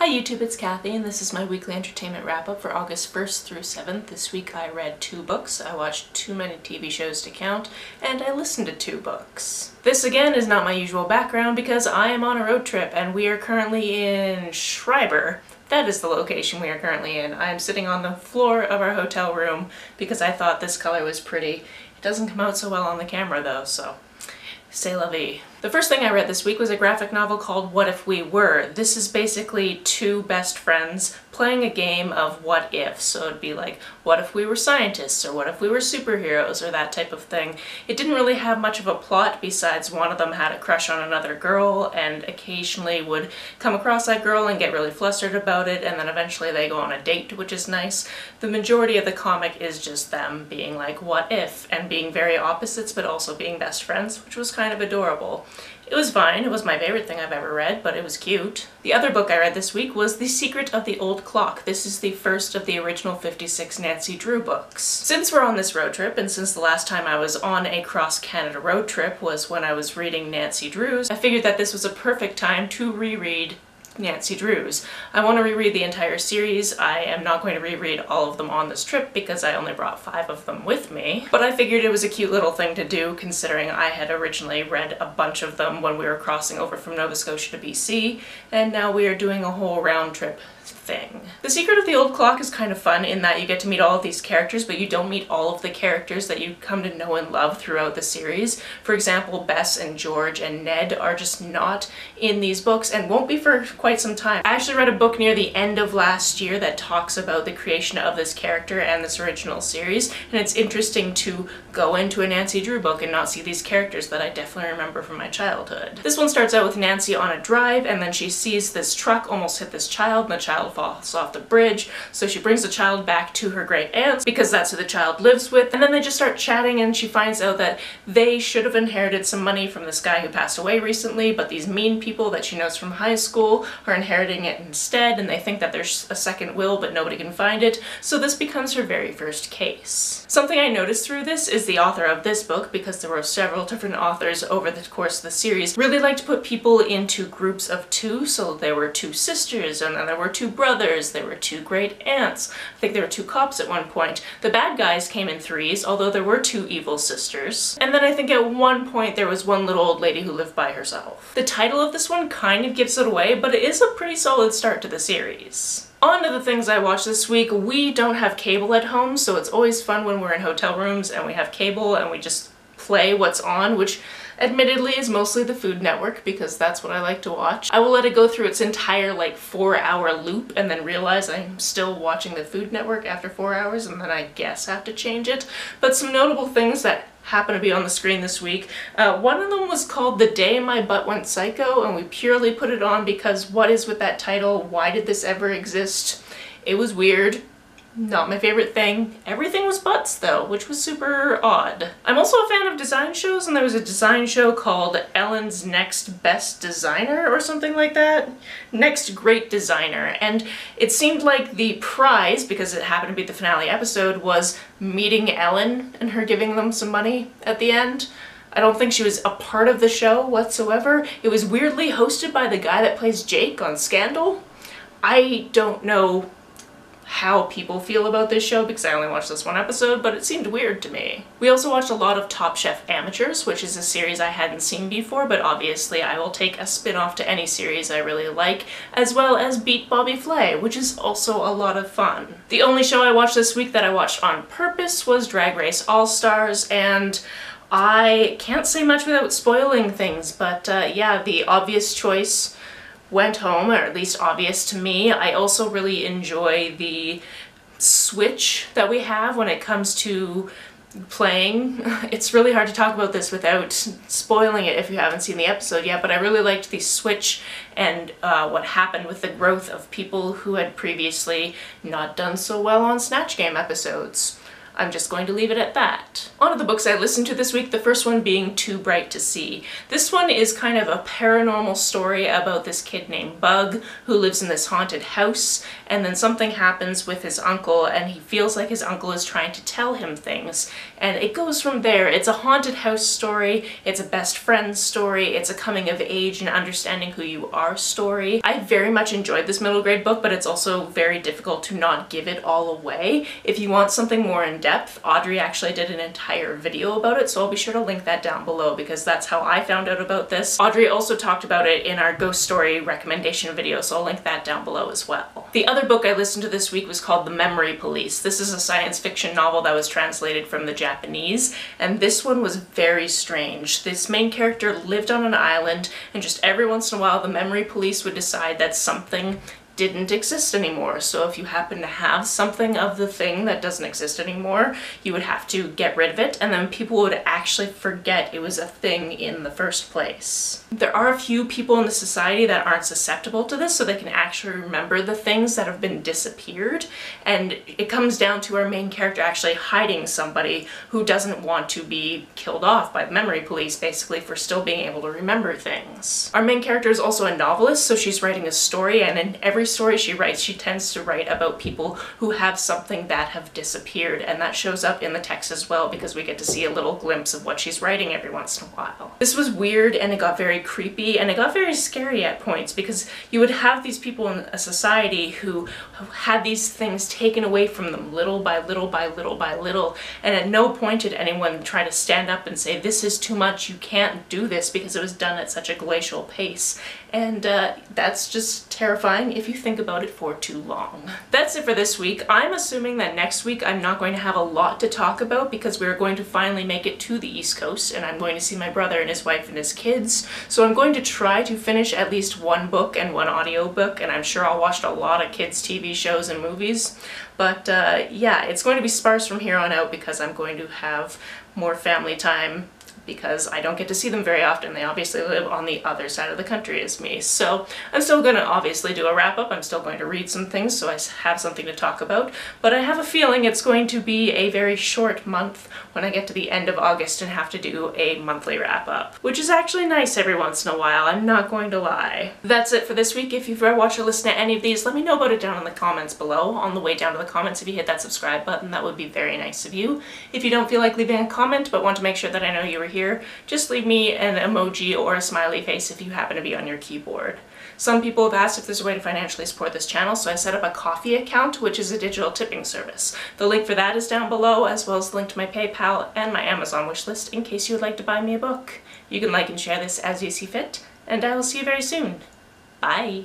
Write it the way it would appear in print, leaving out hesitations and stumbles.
Hi YouTube, it's Kathy, and this is my weekly entertainment wrap-up for August 1st through 7th. This week I read 2 books, I watched too many TV shows to count, and I listened to 2 books. This again is not my usual background because I am on a road trip and we are currently in Schreiber. That is the location we are currently in. I am sitting on the floor of our hotel room because I thought this color was pretty. It doesn't come out so well on the camera though, so c'est la vie. The first thing I read this week was a graphic novel called What If We Were. This is basically 2 best friends playing a game of what if. So it'd be like, what if we were scientists, or what if we were superheroes, or that type of thing. It didn't really have much of a plot besides one of them had a crush on another girl and occasionally would come across that girl and get really flustered about it, and then eventually they go on a date, which is nice. The majority of the comic is just them being like, what if, and being very opposites but also being best friends, which was kind of adorable. It was fine. It was my favorite thing I've ever read, but it was cute. The other book I read this week was The Secret of the Old Clock. This is the first of the original 56 Nancy Drew books. Since we're on this road trip, and since the last time I was on a cross-Canada road trip was when I was reading Nancy Drew's, I figured that this was a perfect time to reread Nancy Drew's. I want to reread the entire series. I am not going to reread all of them on this trip because I only brought 5 of them with me, but I figured it was a cute little thing to do considering I had originally read a bunch of them when we were crossing over from Nova Scotia to BC, and now we are doing a whole round trip thing. The Secret of the Old Clock is kind of fun in that you get to meet all of these characters, but you don't meet all of the characters that you come to know and love throughout the series. For example, Bess and George and Ned are just not in these books and won't be for quite some time. I actually read a book near the end of last year that talks about the creation of this character and this original series, and it's interesting to go into a Nancy Drew book and not see these characters that I definitely remember from my childhood. This one starts out with Nancy on a drive, and then she sees this truck almost hit this child, and the child falls off the bridge, so she brings the child back to her great aunts because that's who the child lives with, and then they just start chatting and she finds out that they should have inherited some money from this guy who passed away recently, but these mean people that she knows from high school are inheriting it instead, and they think that there's a second will but nobody can find it, so this becomes her very first case. Something I noticed through this is the author of this book, because there were several different authors over the course of the series, really like to put people into groups of 2, so there were 2 sisters, and then there were 2 brothers, there were 2 great aunts, I think there were 2 cops at one point. The bad guys came in 3s, although there were 2 evil sisters. And then I think at one point there was one little old lady who lived by herself. The title of this one kind of gives it away, but it is a pretty solid start to the series. On to the things I watched this week. We don't have cable at home, so it's always fun when we're in hotel rooms and we have cable and we just play what's on, which admittedly is mostly the Food Network because that's what I like to watch. I will let it go through its entire like 4-hour loop and then realize I'm still watching the Food Network after 4 hours, and then I guess have to change it. But some notable things that happen to be on the screen this week. One of them was called The Day My Butt Went Psycho, and we purely put it on because what is with that title? Why did this ever exist? It was weird. Not my favorite thing. Everything was butts though, which was super odd. I'm also a fan of design shows, and there was a design show called Ellen's Next Best Designer or something like that. Next Great Designer. And it seemed like the prize, because it happened to be the finale episode, was meeting Ellen and her giving them some money at the end. I don't think she was a part of the show whatsoever. It was weirdly hosted by the guy that plays Jake on Scandal. I don't know how people feel about this show because I only watched this one episode, but it seemed weird to me. We also watched a lot of Top Chef Amateurs, which is a series I hadn't seen before, but obviously I will take a spin-off to any series I really like, as well as Beat Bobby Flay, which is also a lot of fun. The only show I watched this week that I watched on purpose was Drag Race All-Stars, and I can't say much without spoiling things, but yeah, the obvious choice went home, or at least obvious to me. I also really enjoy the switch that we have when it comes to playing. It's really hard to talk about this without spoiling it if you haven't seen the episode yet, but I really liked the switch and what happened with the growth of people who had previously not done so well on Snatch Game episodes. I'm just going to leave it at that. On to the books I listened to this week, the first one being Too Bright to See. This one is kind of a paranormal story about this kid named Bug who lives in this haunted house, and then something happens with his uncle and he feels like his uncle is trying to tell him things. And it goes from there. It's a haunted house story, it's a best friend story, it's a coming of age and understanding who you are story. I very much enjoyed this middle grade book, but it's also very difficult to not give it all away. If you want something more in depth, Audrey actually did an entire video about it, so I'll be sure to link that down below because that's how I found out about this. Audrey also talked about it in our ghost story recommendation video, so I'll link that down below as well. The other book I listened to this week was called The Memory Police. This is a science fiction novel that was translated from the Japanese, and this one was very strange. This main character lived on an island, and just every once in a while the memory police would decide that something didn't exist anymore. So if you happen to have something of the thing that doesn't exist anymore, you would have to get rid of it, and then people would actually forget it was a thing in the first place. There are a few people in the society that aren't susceptible to this, so they can actually remember the things that have been disappeared, and it comes down to our main character actually hiding somebody who doesn't want to be killed off by the memory police, basically, for still being able to remember things. Our main character is also a novelist, so she's writing a story, and in every story she writes, she tends to write about people who have something that have disappeared, and that shows up in the text as well because we get to see a little glimpse of what she's writing every once in a while. This was weird, and it got very creepy, and it got very scary at points because you would have these people in a society who had these things taken away from them little by little by little by little, and at no point did anyone try to stand up and say, this is too much, you can't do this, because it was done at such a glacial pace. And that's just terrifying if you think about it for too long. That's it for this week. I'm assuming that next week I'm not going to have a lot to talk about because we're going to finally make it to the East Coast and I'm going to see my brother and his wife and his kids. So I'm going to try to finish at least one book and one audiobook, and I'm sure I'll watch a lot of kids' TV shows and movies. But yeah, it's going to be sparse from here on out because I'm going to have more family time because I don't get to see them very often. They obviously live on the other side of the country as me. So I'm still going to obviously do a wrap-up. I'm still going to read some things so I have something to talk about. But I have a feeling it's going to be a very short month when I get to the end of August and have to do a monthly wrap-up, which is actually nice every once in a while, I'm not going to lie. That's it for this week. If you've ever watched or listened to any of these, let me know about it down in the comments below. On the way down to the comments, if you hit that subscribe button, that would be very nice of you. If you don't feel like leaving a comment but want to make sure that I know you were here, just leave me an emoji or a smiley face if you happen to be on your keyboard. Some people have asked if there's a way to financially support this channel, so I set up a Ko-fi account, which is a digital tipping service. The link for that is down below, as well as the link to my PayPal and my Amazon wishlist in case you would like to buy me a book. You can like and share this as you see fit, and I will see you very soon. Bye!